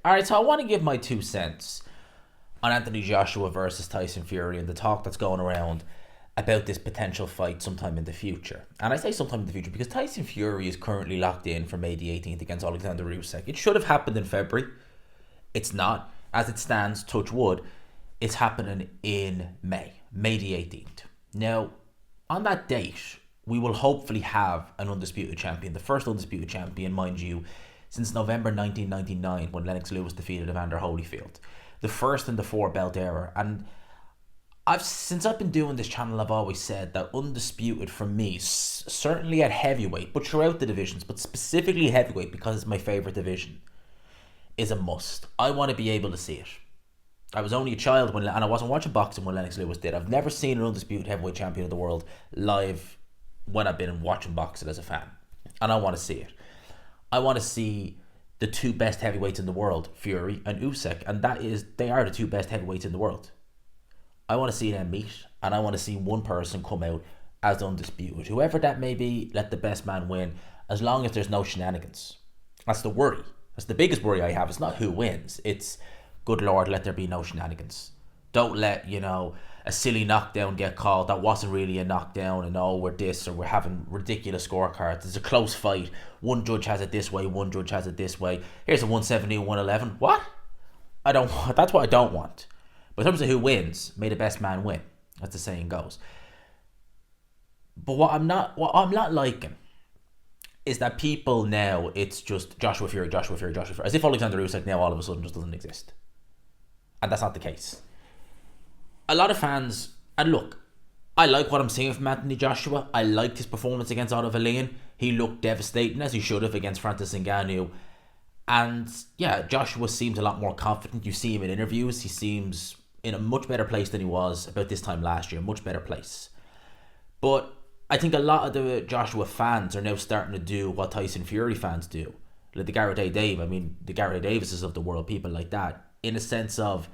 Alright, so I want to give my 2 cents on Anthony Joshua versus Tyson Fury and the talk that's going around about this potential fight sometime in the future. And I say sometime in the future because Tyson Fury is currently locked in for May the 18th against Oleksandr Usyk. It should have happened in February. It's not. As it stands, touch wood, it's happening in May the 18th. Now, on that date, we will hopefully have an undisputed champion, the first undisputed champion, mind you, since November 1999 when Lennox Lewis defeated Evander Holyfield. The first in the four-belt era. And since I've been doing this channel, I've always said that undisputed for me, certainly at heavyweight, but throughout the divisions, but specifically heavyweight because it's my favourite division, is a must. I want to be able to see it. I was only a child and I wasn't watching boxing when Lennox Lewis did. I've never seen an undisputed heavyweight champion of the world live when I've been watching boxing as a fan. And I want to see it. I want to see the two best heavyweights in the world, Fury and Usyk, and they are the two best heavyweights in the world. I want to see them meet, and I want to see one person come out as undisputed. Whoever that may be, let the best man win, as long as there's no shenanigans. That's the worry. That's the biggest worry I have. It's not who wins. It's, good Lord, let there be no shenanigans. Don't let, a silly knockdown get called that wasn't really a knockdown and we're this or we're having ridiculous scorecards. It's a close fight. One judge has it this way, one judge has it this way. Here's a 170 and 111. What? That's what I don't want. But in terms of who wins, may the best man win. As the saying goes. But what I'm not liking is that people now, it's just Joshua Fury, as if Oleksandr Usyk now all of a sudden just doesn't exist. And that's not the case. A lot of fans, and look, I like what I'm seeing from Anthony Joshua. I liked his performance against Otto Wallin. He looked devastating, as he should have, against Francis Ngannou. And yeah, Joshua seems a lot more confident. You see him in interviews. He seems in a much better place than he was about this time last year. Much better place. But I think a lot of the Joshua fans are now starting to do what Tyson Fury fans do. Like the Garrett A. Davises of the world, people like that. In a sense of,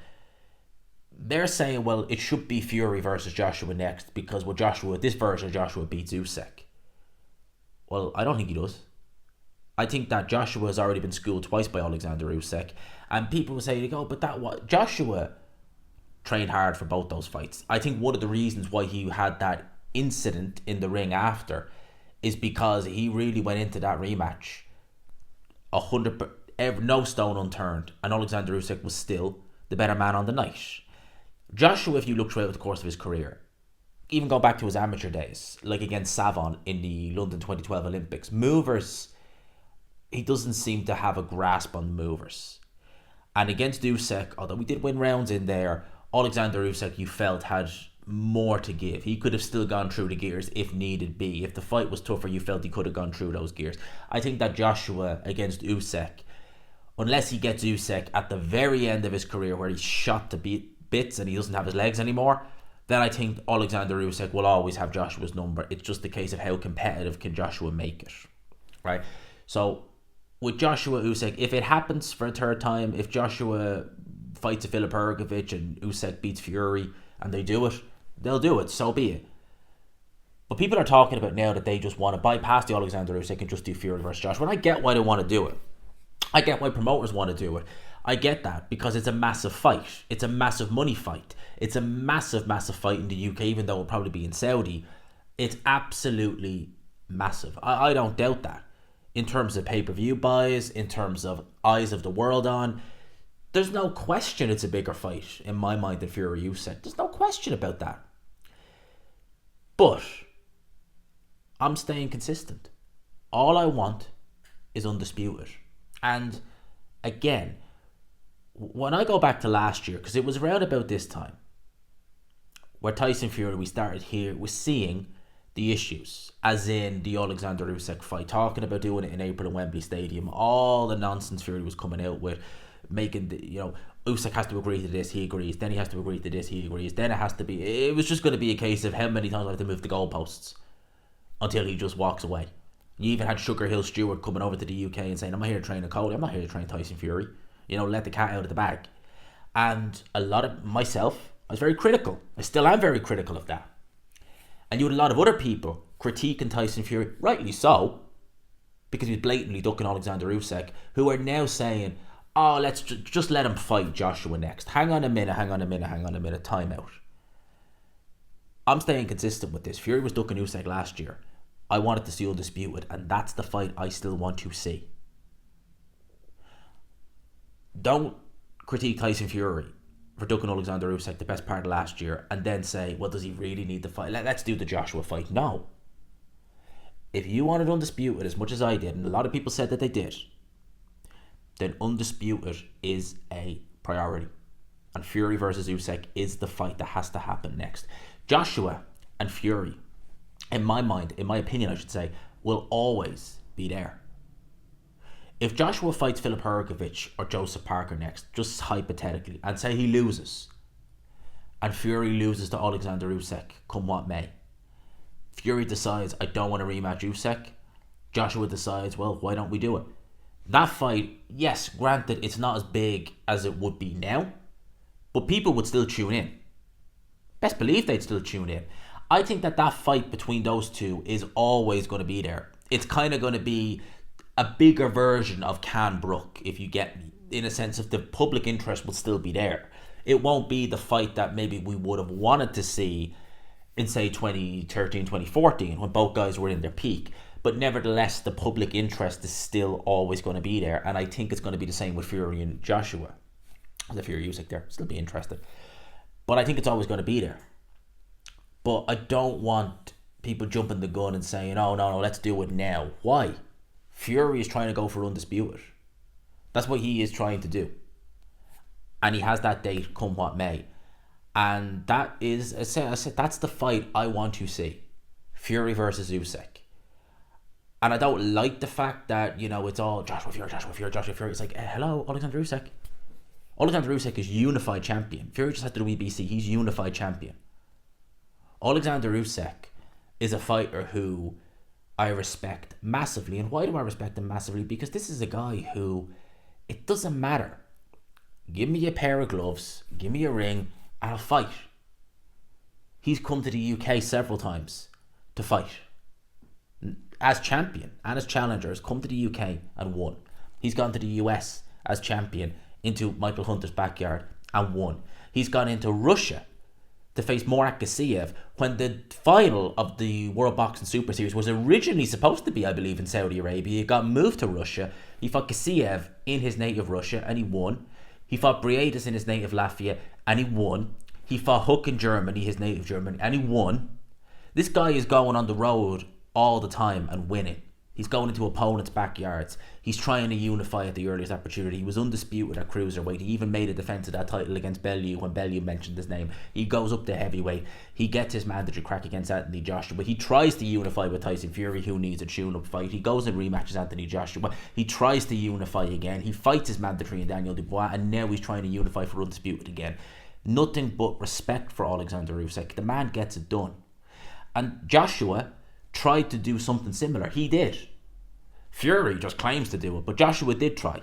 they're saying, well, it should be Fury versus Joshua next because this version of Joshua beats Usyk. Well, I don't think he does. I think that Joshua has already been schooled twice by Oleksandr Usyk, and people will say, Joshua trained hard for both those fights. I think one of the reasons why he had that incident in the ring after is because he really went into that rematch 100%, no stone unturned, and Oleksandr Usyk was still the better man on the night. Joshua, if you look throughout the course of his career, even go back to his amateur days, like against Savon in the London 2012 Olympics, movers, he doesn't seem to have a grasp on movers. And against Usyk, although we did win rounds in there, Oleksandr Usyk, you felt, had more to give. He could have still gone through the gears if needed be. If the fight was tougher, you felt he could have gone through those gears. I think that Joshua against Usyk, unless he gets Usyk at the very end of his career where he's shot to bits and he doesn't have his legs anymore, then I think Oleksandr Usyk will always have Joshua's number. It's just a case of how competitive can Joshua make it, right? So with Joshua Usyk, if it happens for a third time, if Joshua fights a Filip Hrgovic and Usyk beats Fury and they do it, they'll do it, so be it. But people are talking about now that they just want to bypass the Oleksandr Usyk and just do Fury versus Joshua, and I get why they want to do it. I get why promoters want to do it. I get that because it's a massive fight. It's a massive money fight. It's a massive, massive fight in the UK, even though it'll probably be in Saudi. It's absolutely massive. I don't doubt that. In terms of pay-per-view buys, in terms of eyes of the world on, there's no question it's a bigger fight in my mind than Fury Usyk. There's no question about that. But I'm staying consistent. All I want is undisputed. And again, when I go back to last year, because it was around about this time where Tyson Fury, we started here, was seeing the issues, as in the Oleksandr Usyk fight, talking about doing it in April at Wembley Stadium, all the nonsense Fury was coming out with, making Usyk has to agree to this, he agrees, then he has to agree to this, he agrees, then it was just going to be a case of how many times I have to move the goalposts until he just walks away. You even had Sugar Hill Stewart coming over to the UK and saying, I'm not here to train a Cody, I'm not here to train Tyson Fury. Let the cat out of the bag. And a lot of myself, I was very critical. I still am very critical of that. And you had a lot of other people critiquing Tyson Fury, rightly so, because he was blatantly ducking Oleksandr Usyk, who are now saying, oh, let's just let him fight Joshua next. Hang on a minute, time out. I'm staying consistent with this. Fury was ducking Usyk last year. I wanted to see undisputed, and that's the fight I still want to see. Don't critique Tyson Fury for ducking Oleksandr Usyk the best part of last year and then say, well, does he really need the fight? Let's do the Joshua fight. No. If you wanted undisputed as much as I did, and a lot of people said that they did, then undisputed is a priority. And Fury versus Usyk is the fight that has to happen next. Joshua and Fury, in my mind, in my opinion I should say, will always be there. If Joshua fights Filip Hrgovic or Joseph Parker next, just hypothetically, and say he loses, and Fury loses to Oleksandr Usyk, come what may, Fury decides, I don't want to rematch Usyk, Joshua decides, well, why don't we do it? That fight, yes, granted, it's not as big as it would be now, but people would still tune in. Best believe they'd still tune in. I think that fight between those two is always going to be there. It's kind of going to be a bigger version of Can Brook, if you get me. In a sense, if the public interest will still be there. It won't be the fight that maybe we would have wanted to see in, say, 2013, 2014, when both guys were in their peak. But nevertheless, the public interest is still always going to be there. And I think it's going to be the same with Fury and Joshua. The Fury Usyk there, still be interested. But I think it's always going to be there. But I don't want people jumping the gun and saying, oh, no, let's do it now. Why? Fury is trying to go for undisputed. That's what he is trying to do. And he has that date come what may. And that is, I said, that's the fight I want to see. Fury versus Usyk. And I don't like the fact that, it's all Joshua Fury. It's like, hello, Oleksandr Usyk. Oleksandr Usyk is unified champion. Fury just had the WBC. He's unified champion. Oleksandr Usyk is a fighter who I respect massively. And why do I respect him massively? Because this is a guy who, it doesn't matter. Give me a pair of gloves, give me a ring, and I'll fight. He's come to the UK several times to fight. As champion and as challenger, has come to the UK and won. He's gone to the US as champion into Michael Hunter's backyard and won. He's gone into Russia to face Murat Gassiev when the final of the World Boxing Super Series was originally supposed to be, I believe, in Saudi Arabia. It got moved to Russia. He fought Gassiev in his native Russia and he won. He fought Briedis in his native Latvia and he won. He fought Hook in Germany, his native Germany, and he won. This guy is going on the road all the time and winning. He's going into opponents' backyards. He's trying to unify at the earliest opportunity. He was undisputed at cruiserweight. He even made a defence of that title against Bellew when Bellew mentioned his name. He goes up to heavyweight. He gets his mandatory crack against Anthony Joshua. He tries to unify with Tyson Fury, who needs a tune-up fight. He goes and rematches Anthony Joshua. He tries to unify again. He fights his mandatory in Daniel Dubois, and now he's trying to unify for undisputed again. Nothing but respect for Oleksandr Usyk. The man gets it done. And Joshua tried to do something similar. He did. Fury just claims to do it, but Joshua did try.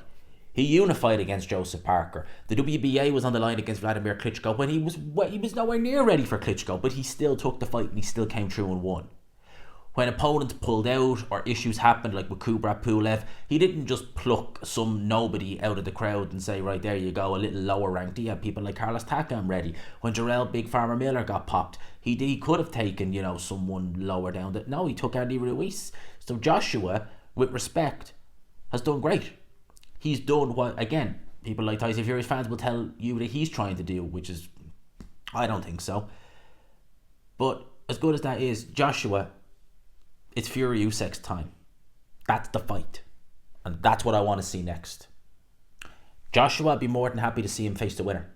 He unified against Joseph Parker. The WBA was on the line against Vladimir Klitschko when he was nowhere near ready for Klitschko, but he still took the fight and he still came through and won. When opponents pulled out or issues happened, like with Kubrat Pulev, he didn't just pluck some nobody out of the crowd and say, right, there you go, a little lower ranked. He had people like Carlos Takam ready. When Jarrell Big Farmer Miller got popped, he could have taken, someone lower down. No, he took Andy Ruiz. So Joshua, with respect, has done great. He's done what, again, people like Tyson Fury's fans will tell you that he's trying to do, which is, I don't think so. But as good as that is, Joshua, it's Fury Usyk's time. That's the fight. And that's what I want to see next. Joshua, I'd be more than happy to see him face the winner.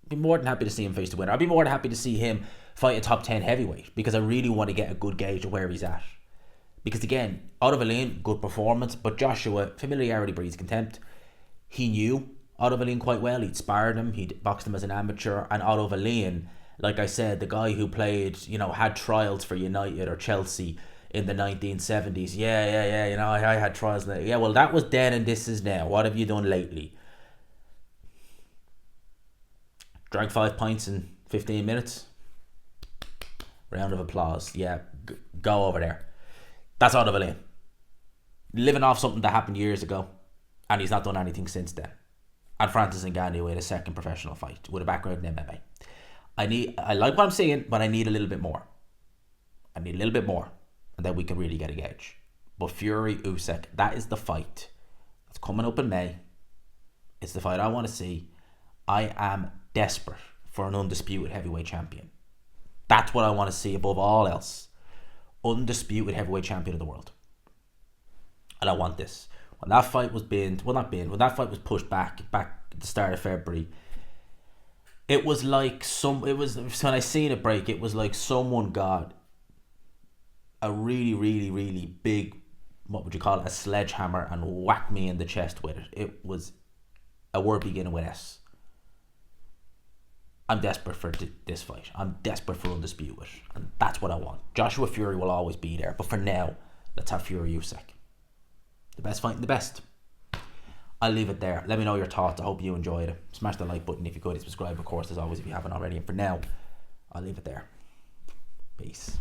I'd be more than happy to see him fight a top 10 heavyweight, because I really want to get a good gauge of where he's at. Because again, Otto Wallin, good performance, but Joshua, familiarity breeds contempt. He knew Otto Wallin quite well. He'd sparred him, he'd boxed him as an amateur, and Otto Wallin, like I said, the guy who played, had trials for United or Chelsea in the 1970s. I had trials. Yeah, well, that was then and this is now. What have you done lately? Drank 5 pints in 15 minutes. Round of applause. Yeah, go over there. That's Otto Wallin. Living off something that happened years ago, and he's not done anything since then. and Francis Ngannou in a second professional fight with a background in MMA. I like what I'm seeing, but I need a little bit more. And then we can really get a gauge. But Fury, Usyk, that is the fight that's coming up in May. It's the fight I want to see. I am desperate for an undisputed heavyweight champion. That's what I want to see above all else. Undisputed heavyweight champion of the world. And I want this. When that fight was when that fight was pushed back at the start of February, it was like when I seen it break, it was like someone got a really, really, really big, what would you call it, a sledgehammer, and whacked me in the chest with it. It was a word beginning with S. I'm desperate for this fight. I'm desperate for undisputed, and that's what I want. Joshua Fury will always be there, but for now, let's have Fury Usyk. The best fight in the best. I'll leave it there. Let me know your thoughts. I hope you enjoyed it. Smash the like button if you could. Subscribe, of course, as always, if you haven't already. And for now, I'll leave it there. Peace.